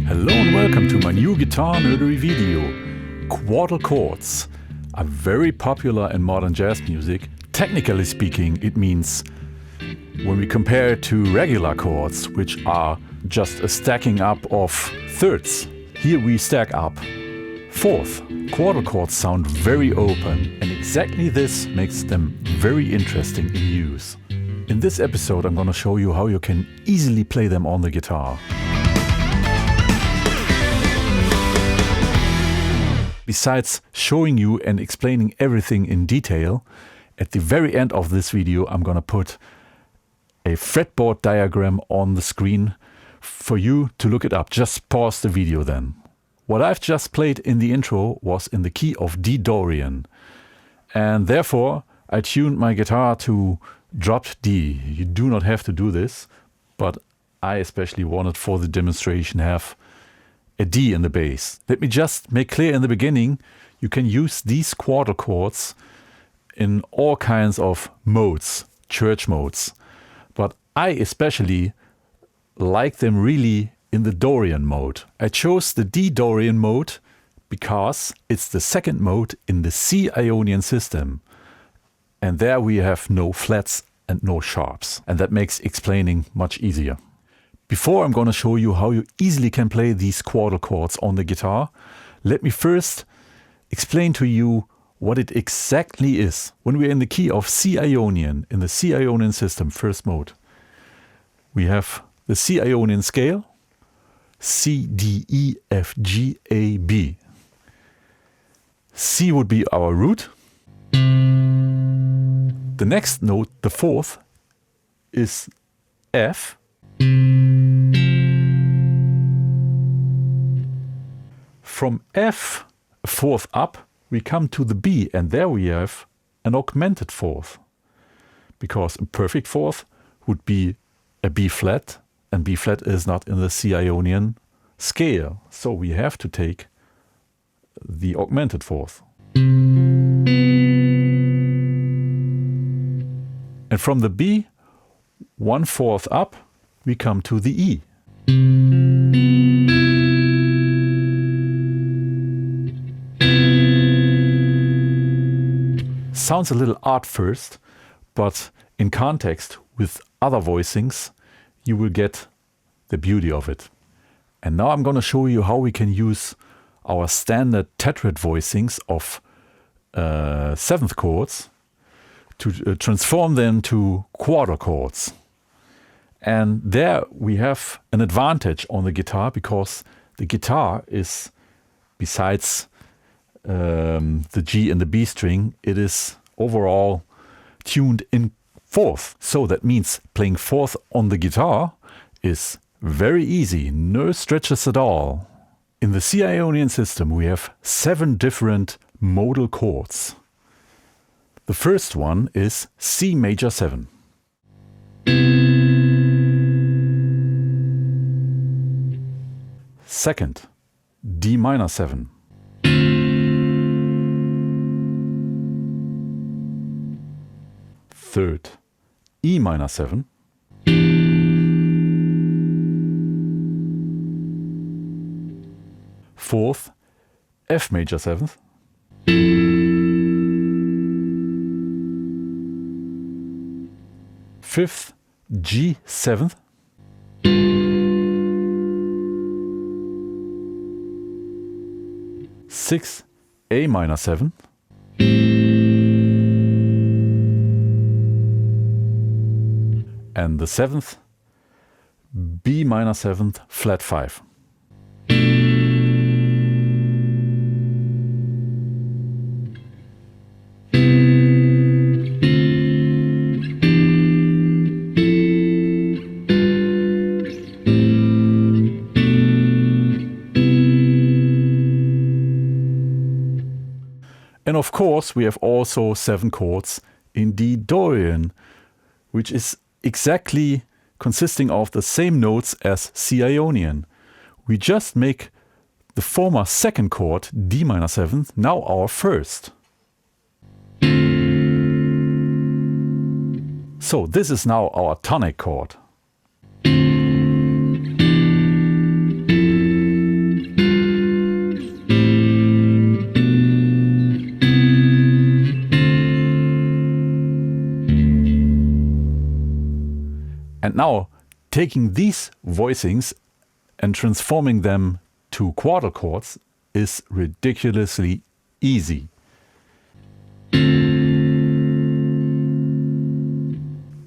Hello and welcome to my new guitar nerdery video. Quartal chords are very popular in modern jazz music. Technically speaking, it means when we compare it to regular chords, which are just a stacking up of thirds, here we stack up fourth. Quartal chords sound very open, and exactly this makes them very interesting in use. In this episode, I'm going to show you how you can easily play them on the guitar. Besides showing you and explaining everything in detail, at the very end of this video I'm gonna put a fretboard diagram on the screen for you to look it up. Just pause the video then. What I've just played in the intro was in the key of D Dorian, and therefore I tuned my guitar to dropped D. You do not have to do this, but I especially wanted for the demonstration have a D in the bass. Let me just make clear in the beginning, you can use these quartal chords in all kinds of modes, church modes. But I especially like them really in the Dorian mode. I chose the D Dorian mode because it's the second mode in the C Ionian system. And there we have no flats and no sharps. And that makes explaining much easier. Before I'm going to show you how you easily can play these quartal chords on the guitar, let me first explain to you what it exactly is. When we're in the key of C Ionian, in the C Ionian system, first mode, we have the C Ionian scale, C, D, E, F, G, A, B. C would be our root. The next note, the fourth, is F. From F, fourth up, we come to the B, and there we have an augmented fourth. Because a perfect fourth would be a B flat, and B flat is not in the C Ionian scale. So we have to take the augmented fourth. And from the B, one fourth up, we come to the E. Sounds a little odd first, but in context with other voicings, you will get the beauty of it. And now I'm going to show you how we can use our standard tetrad voicings of seventh chords to transform them to quarter chords. And there we have an advantage on the guitar, because the guitar is, besides the G and the B string, it is overall tuned in fourth. So that means playing fourth on the guitar is very easy, no stretches at all. In the C Ionian system we have 7 different modal chords. The first one is C major 7. Second, D minor 7. Third, E minor 7. Fourth, F major 7th. Fifth, G 7th. Sixth, A minor 7. And the 7th, B minor 7th, flat 5. And of course, we have also 7 chords in D Dorian, which is exactly consisting of the same notes as C Ionian. We just make the former second chord, D minor 7th, now our first. So this is now our tonic chord. Now, taking these voicings and transforming them to quartal chords is ridiculously easy.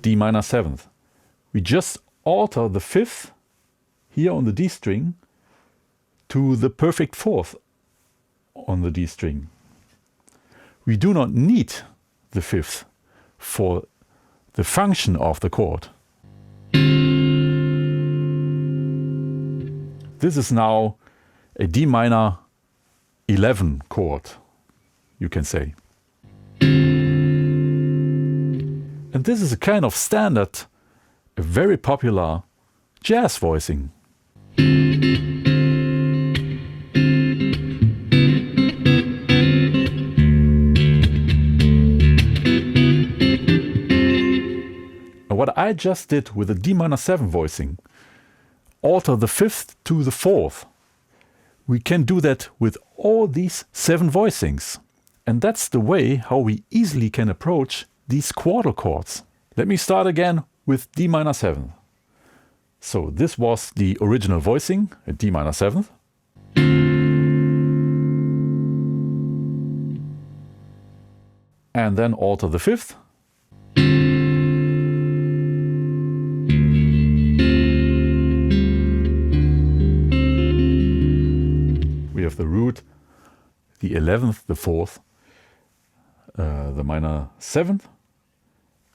D minor 7th. We just alter the 5th here on the D string to the perfect 4th on the D string. We do not need the 5th for the function of the chord. This is now a D minor 11 chord, you can say. And this is a kind of standard, a very popular jazz voicing. What I just did with the D minor 7 voicing, alter the 5th to the 4th. We can do that with all these 7 voicings. And that's the way how we easily can approach these quartal chords. Let me start again with D minor 7. So this was the original voicing, a D minor 7th. And then alter the 5th. We have the root, the 11th, the 4th, the minor 7th,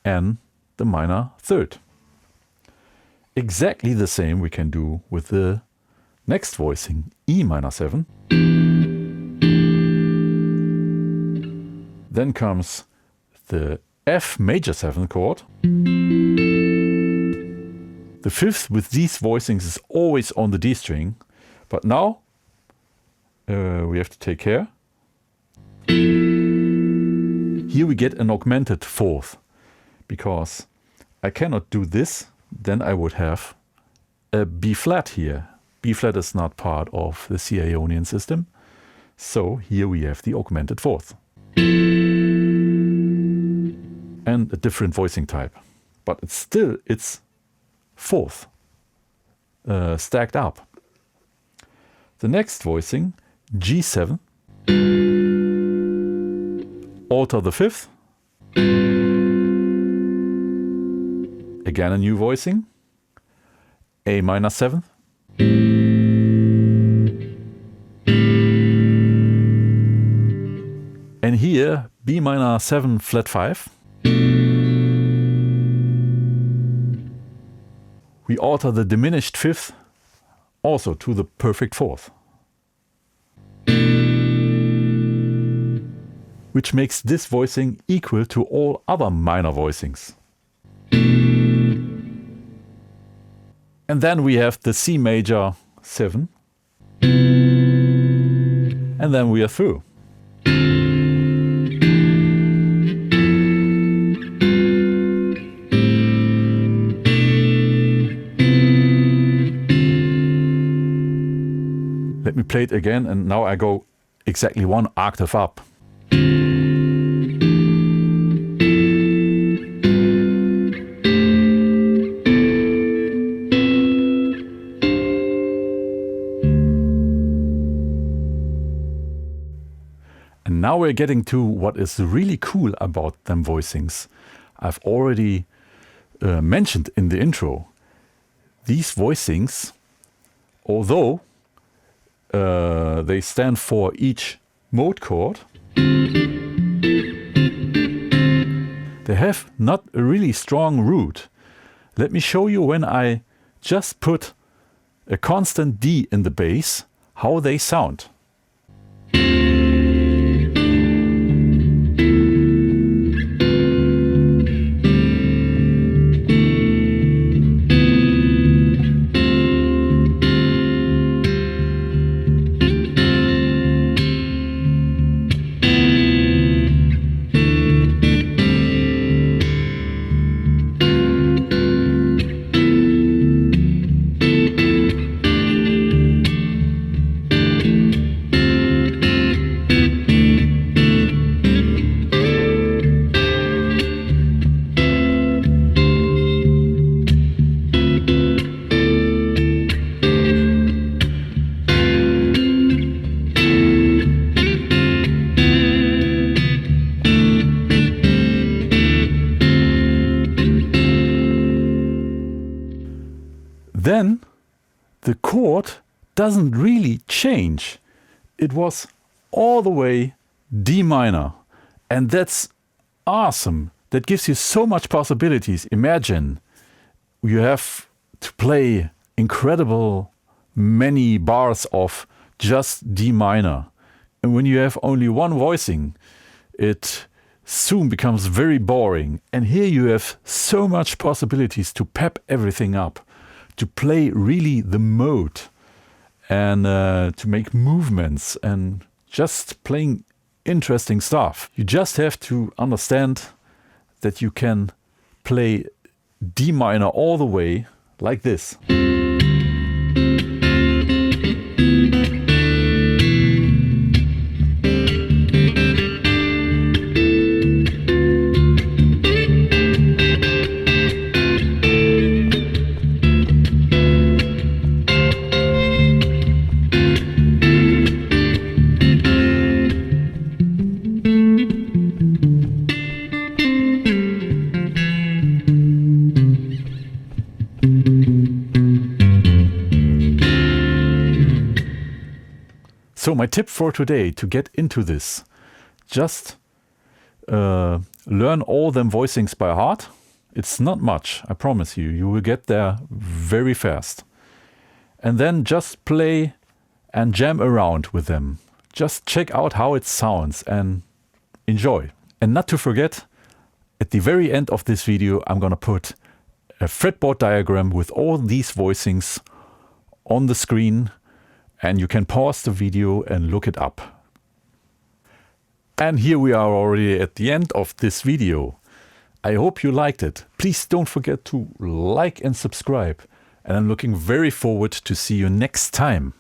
and the minor 3rd. Exactly the same we can do with the next voicing, E minor 7. Then comes the F major 7 chord. The 5th with these voicings is always on the D string, but now we have to take care. Here we get an augmented 4th, because I cannot do this, then I would have a B flat here. B flat is not part of the C Ionian system, so here we have the augmented 4th. And a different voicing type, but it's 4th, stacked up. The next voicing, G7, alter the 5th, again a new voicing, A minor 7th, and here B minor 7 flat 5. We alter the diminished 5th also to the perfect 4th, which makes this voicing equal to all other minor voicings. And then we have the C major 7, and then we are through. Let me play it again, and now I go exactly 1 octave up. And now we're getting to what is really cool about them voicings. I've already mentioned in the intro. These voicings, although they stand for each mode chord, they have not a really strong root. Let me show you when I just put a constant D in the bass, how they sound. the chord doesn't really change. It was all the way D minor. And that's awesome. That gives you so much possibilities. Imagine you have to play incredible many bars of just D minor. And when you have only one voicing, it soon becomes very boring. And here you have so much possibilities to pep everything up, to play really the mode, and to make movements and just playing interesting stuff. You just have to understand that you can play D minor all the way like this. So my tip for today to get into this, just learn all them voicings by heart. It's not much, I promise you. You will get there very fast. And then just play and jam around with them. Just check out how it sounds and enjoy. And not to forget, at the very end of this video, I'm gonna put a fretboard diagram with all these voicings on the screen. And you can pause the video and look it up. And here we are already at the end of this video. I hope you liked it. Please don't forget to like and subscribe. And I'm looking very forward to see you next time.